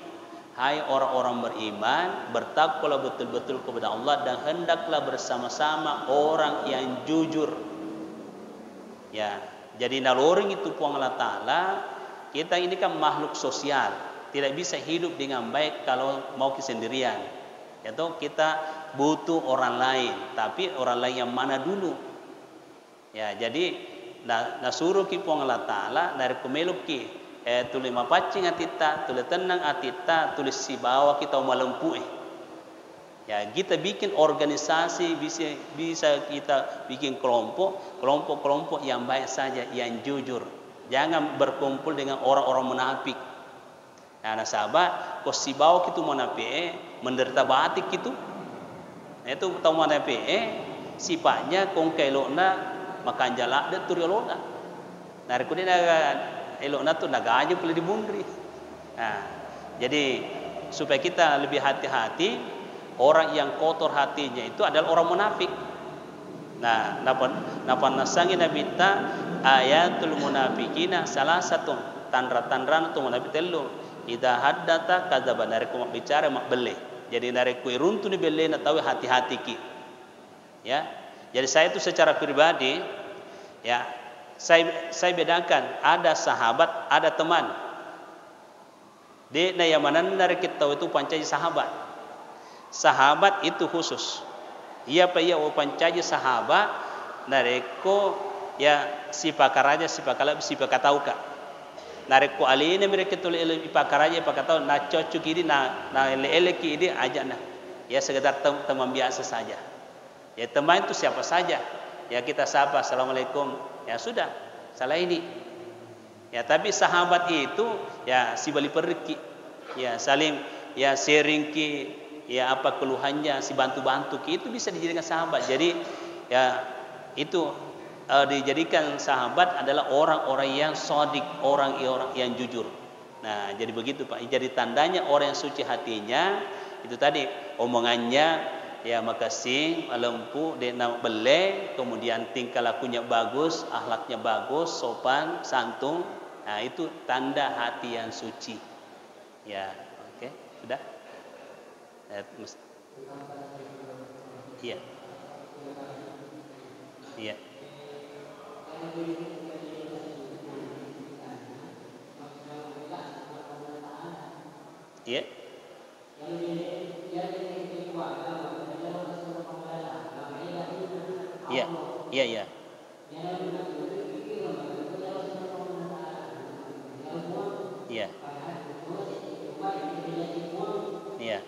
Hai orang-orang beriman, bertakwalah betul-betul kepada Allah dan hendaklah bersama-sama orang yang jujur. Ya, jadi naloring itu puang Allah Ta'ala, kita ini kan makhluk sosial, tidak bisa hidup dengan baik kalau mau kesendirian. Yaitu kita butuh orang lain, tapi orang lain yang mana dulu? Ya, jadi nasuruh ki puang Allah Ta'ala dari kumeluk ki tulis mapacing atita, tulis tenang atita, tulis si bawah kita malempu. Ya, kita bikin organisasi, bisa kita bikin kelompok yang baik saja, yang jujur. Jangan berkumpul dengan orang-orang munafik. Nah, sahabat, kau si bawah kita munafik, menderita batik itu. Itu tahu munafik, sifatnya kongkailona makan jalak dia turiolona. Nah, kemudian elokna tu nagaju pula dibundri. Nah, jadi supaya kita lebih hati-hati, orang yang kotor hatinya itu adalah orang munafik. Nah, napa nasangi Nabi ta ayatul munafikina salah satu tanda-tanda tu munafik telu. Idza haddatsa kadzaba, dari ku bicara mak bele. Jadi dari ku runtu ni bele na tahu hati-hati ki. Ya. Jadi saya itu secara pribadi ya, saya bedakan ada sahabat, ada teman. Di nayamanan dari kita itu pancai sahabat. Sahabat itu khusus. Ia pa ia pancai sahabat nareko ya si pakaraja si pakala si pakatauka. Nareko aline mereka tuli pakaraja pakatau na cocok ini na eleki ini aja nah. Ya sekedar teman biasa saja. Ya teman itu siapa saja. Ya kita sapa assalamualaikum. Ya sudah, salah ini. Ya tapi sahabat itu ya si bali pergi. Ya saling ya sharing ki, ya apa keluhannya, si bantu-bantu ki, itu bisa dijadikan sahabat. Jadi ya itu dijadikan sahabat adalah orang-orang yang shadiq, orang yang jujur. Nah, jadi begitu Pak. Jadi tandanya orang yang suci hatinya itu tadi omongannya ya makasih, lempu, dia nak bele, kemudian tingkah lakunya bagus, akhlaknya bagus, sopan, santun. Nah, itu tanda hati yang suci. Ya, oke, sudah. Iya. Iya. Iya. Iya, iya, iya. Iya. Iya.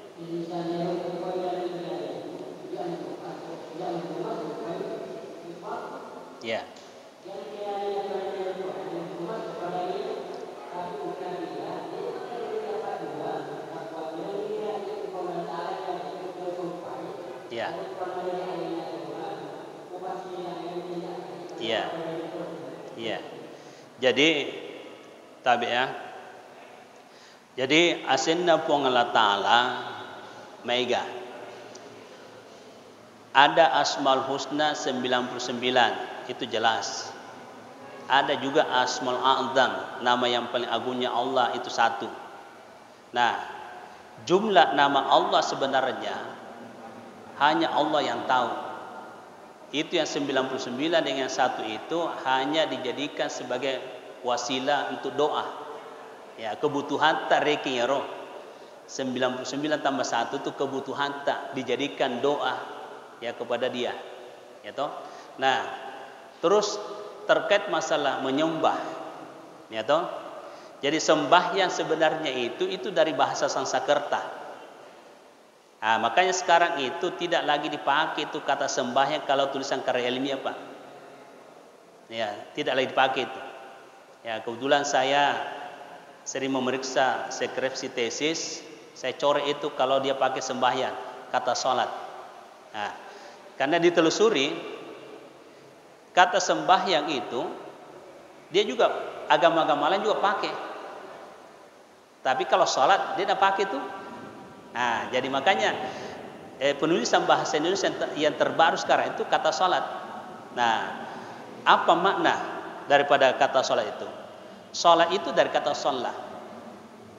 Iya. Iya. Iya. Iya. Jadi tabi'ah. Jadi asinna puang Allah Ta'ala mega. Ada Asmaul Husna 99, itu jelas. Ada juga Asmaul A'zam, nama yang paling agungnya Allah itu satu. Nah, jumlah nama Allah sebenarnya hanya Allah yang tahu. Itu yang 99 dengan satu itu hanya dijadikan sebagai wasilah untuk doa. Ya, kebutuhan tak reking ya roh. 99 tambah 1 itu kebutuhan tak dijadikan doa ya kepada dia. Ya toh? Nah, terus terkait masalah menyembah. Ya toh? Jadi sembahyang sebenarnya itu dari bahasa Sanskerta. Makanya sekarang itu tidak lagi dipakai itu kata sembahyang kalau tulisan karya ilmiah, Pak. Ya, tidak lagi dipakai itu. Ya, kebetulan saya sering memeriksa skripsi tesis, saya coret itu kalau dia pakai sembahyang kata salat. Karena ditelusuri kata sembahyang itu dia juga agama-agama lain juga pakai. Tapi kalau salat dia tidak pakai itu. Jadi makanya penulisan bahasa Indonesia yang terbaru sekarang itu kata salat. Apa makna daripada kata salat itu? Salat itu dari kata sholah.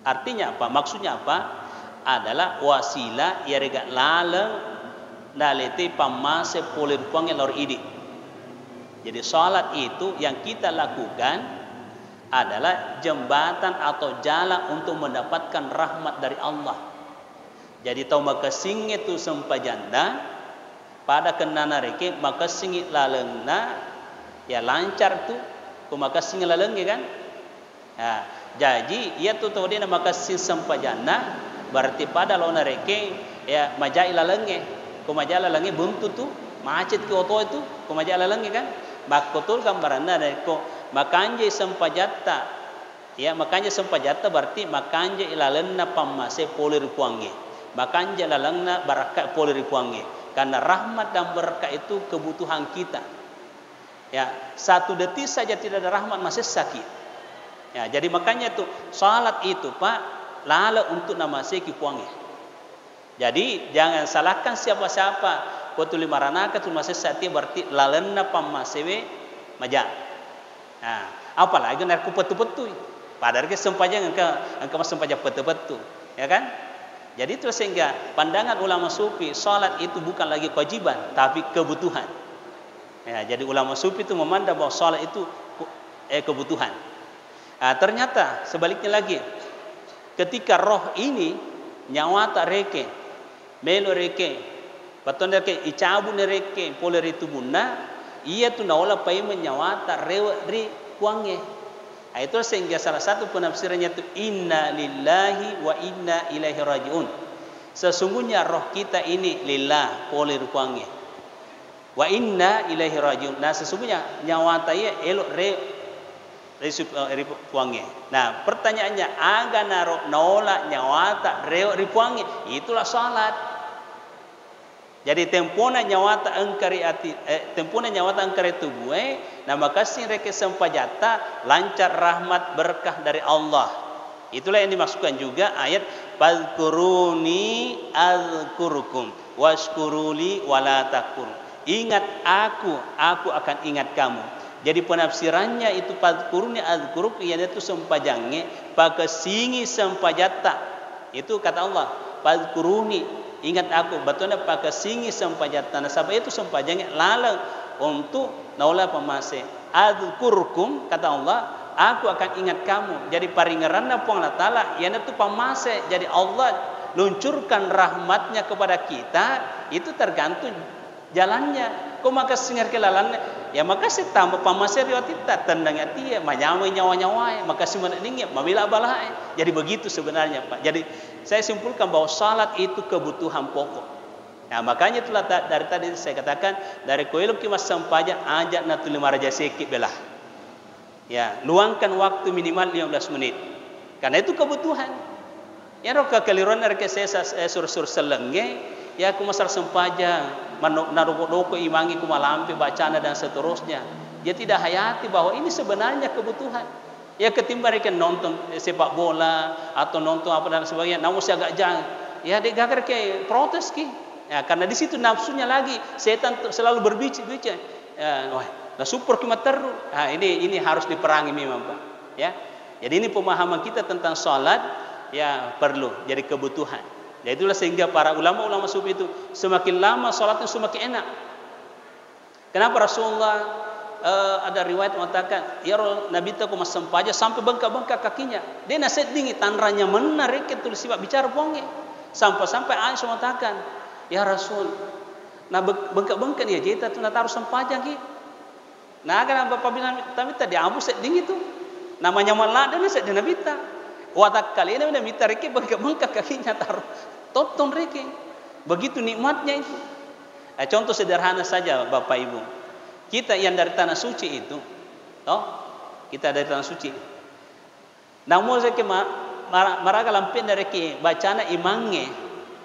Artinya apa? Maksudnya apa? Adalah wasilah yarega laleng dalete pamase polir pange lor idi. Jadi salat itu yang kita lakukan adalah jembatan atau jalan untuk mendapatkan rahmat dari Allah. Jadi tau makasing itu sempajanda pada kenana reke makasing lalengna ya lancar tu ku makasing laleng kan. Jadi ia tu tahu dia makasing sempajanda berarti pada lona reke ya majai lalenge ku majai lalenge buntu tu macet ke oto itu ku majai lalenge kan. Mak betul gambaranna dari ko makanje sempajata. Ya, makanje sempajata berarti makanje ilalenna pamase polir puange. Makanje lalengna barakat polir puange. Karena rahmat dan berkah itu kebutuhan kita. Ya, 1 detik saja tidak ada rahmat masih sakit. Ya, jadi makanya itu salat itu Pak lala untuk nama seki puange. Jadi jangan salahkan siapa-siapa. Kotuli maranaka tu masih sati berarti lalenna pamasewe maja. Apalagi nar ku petu-petu. Padahal ke sempajang engka mas sempajang petu-petu, ya kan? Jadi itu sehingga pandangan ulama sufi salat itu bukan lagi kewajiban tapi kebutuhan. Ya, jadi ulama sufi itu memandang bahwa salat itu kebutuhan. Ternyata sebaliknya lagi ketika roh ini nyawa tak reke melo reke patunda ke icabu nereke poleri tubunna ia tu naola pai menyawata rewa ri kuange. Itu sehingga salah satu penafsirannya itu inna lillahi wa inna ilaihi rajiun. Sesungguhnya roh kita ini lillah poleri kuange. Wa inna ilaihi rajiun. Nah sesungguhnya nyawata ia elok ri kuange. Nah pertanyaannya aga naro naola nyawata rewa ri kuange itulah salat. Jadi tempona nyawata angkari tubuh nah makasih reke sempajata lancar rahmat berkah dari Allah. Itulah yang dimaksudkan juga ayat fadhkuruni azkurukum washkuruli wala takfur. Ingat aku akan ingat kamu. Jadi penafsirannya itu fadhkuruni azkurukum itu sempajange pakasingi sempajata. Itu kata Allah fadhkuruni ingat aku batuna pakasingi sempajatana sabab itu sempajangnya lalang untuk naula pamase adzkurkum kata Allah aku akan ingat kamu. Jadi paringaranna puang taala yana tu pamase. Jadi Allah luncurkan rahmatnya kepada kita itu tergantung jalannya. Kau maka singar kelalannya ya maka tambah pamase riwat kita tendang hati ya manyawa nyawa maka simaningnya mabila balai. Jadi begitu sebenarnya Pak. Jadi saya simpulkan bahwa salat itu kebutuhan pokok. Nah makanya itulah dari tadi saya katakan dari koiluk kimas sampaja ajak natu 5 raja sekit belah. Ya, luangkan waktu minimal 15 menit. Karena itu kebutuhan. Ya roka kaliron reke sur selenge ya ku masal sampaja naruko imangi ku malampi bacana dan seterusnya. Dia tidak hayati bahwa ini sebenarnya kebutuhan. Ya ketimbang mereka nonton sepak bola atau nonton apa dan sebagainya, namun saya agak jangan. Ya dia gagal kayak protes ki. Ya, karena di situ nafsunya lagi setan selalu berbicara. Nah super kimat terus. Nah, ini harus diperangi memang Pak. Ya. Jadi ini pemahaman kita tentang salat ya perlu jadi kebutuhan. Ya itulah sehingga para ulama sufi itu semakin lama salatnya semakin enak. Kenapa Rasulullah ada riwayat mengatakan ya Nabi itu mas sempaja sampai bengkak-bengkak kakinya. Dia nasihat dingin tanranya menarik itu sifat bicara bonge. Sampai Aisyah mengatakan, ya Rasul, nah bengkak-bengkak dia jadi tu nak taruh sempaja ki. Nah kan Bapak bilang tapi tadi abu set dingin tu. Namanya malada ni sa dinabita. Watak kali ini dinabita reki bangka kakinya taruh. Tonton reki. Begitu nikmatnya itu. Contoh sederhana saja Bapak Ibu. Kita yang dari tanah suci itu, kita dari tanah suci. Namun saya maraga lampin dari ki bacana imangnya.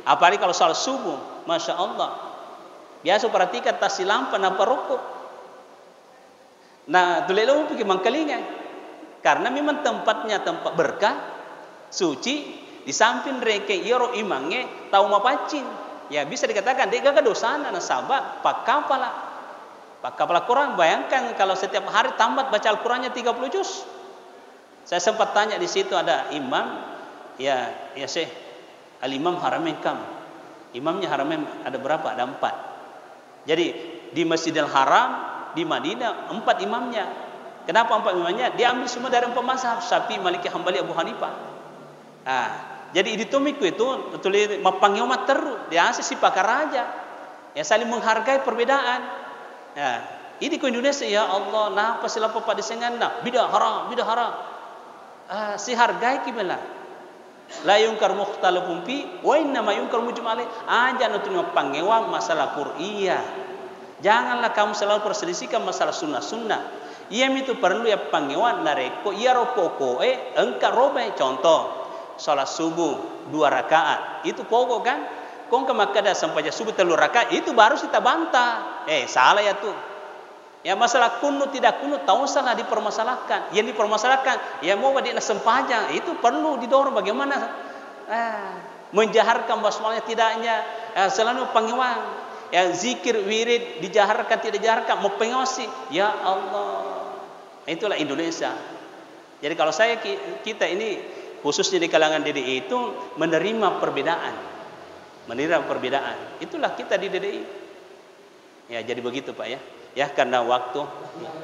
Apalagi kalau soal subuh, masya Allah. Biasa perhatikan tas lampa napa rokok. Nah, tulelo pergi mangkalingan. Karena memang tempatnya tempat berkah, suci, di samping reke iro imangnya tahu mapacin. Ya bisa dikatakan dia gak dosana nasabah pak kapala Quran. Bayangkan kalau setiap hari tamat baca Al-Qurannya 30 juz. Saya sempat tanya di situ ada imam, ya Syekh, al-imam Haramain kam. Imamnya Haramain ada berapa? Ada 4. Jadi di Masjidil Haram di Madinah 4 imamnya. Kenapa 4 imamnya? Dia ambil semua dari 4 mazhab, Syafi'i, Maliki, Hambali, Abu Hanifah. Jadi di tumiku itu tulis mapangyomat terus dia asli si pakar raja. Ya saling menghargai perbedaan. Ini ke Indonesia ya Allah, napa sila papa disengan nah bidah haram. Si hargai kibela. La yungkar mukhtalafun fi wa inna ma yungkar mujmal alaih. Aja nutu mapangewang masalah Qur'iyah. Janganlah kamu selalu perselisihkan masalah sunnah. Ia itu perlu ya pangewan nareko ia rokoko engkar robe contoh. Salat subuh 2 rakaat itu pokok kan? Kong kemakada sampai subuh 3 rakaat itu baru kita bantah. Salah ya tuh. Ya masalah kunut tidak kunut tahu salah dipermasalahkan. Yang dipermasalahkan ya mau badina sempajang itu perlu didorong bagaimana menjaharkan basmalah tidaknya selalu panggewang. Ya zikir wirid dijaharkan tidak dijaharkan mau pengosi. Ya Allah. Itulah Indonesia. Jadi kalau kita ini khususnya di kalangan DDI itu menerima perbedaan. Itulah kita di DDI. Ya jadi begitu Pak ya. Ya karena waktu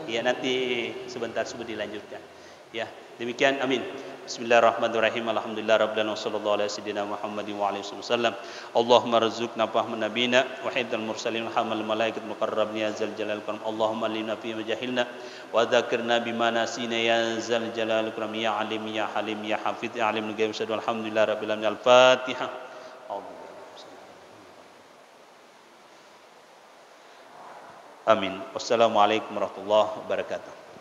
ya nanti sebentar sudah dilanjutkan. Ya demikian amin. Bismillahirrahmanirrahim. Alhamdulillahirabbil alamin sallallahu alaihi wasallam Muhammadin wa alihi wasallam. Allahumma rzuqna fahman nabiyina wa hifdzal mursalin hamal malaikat muqarrabin ya zal jalal karam. Allahumma allimna fi ma jahilna wa dzakirna bima nasina ya zal jalal karam ya alim ya halim ya hafiz ya alim al-ghaib alhamdulillahirabbil alamin. Al-Fatihah. Amin. Wassalamualaikum warahmatullahi wabarakatuh.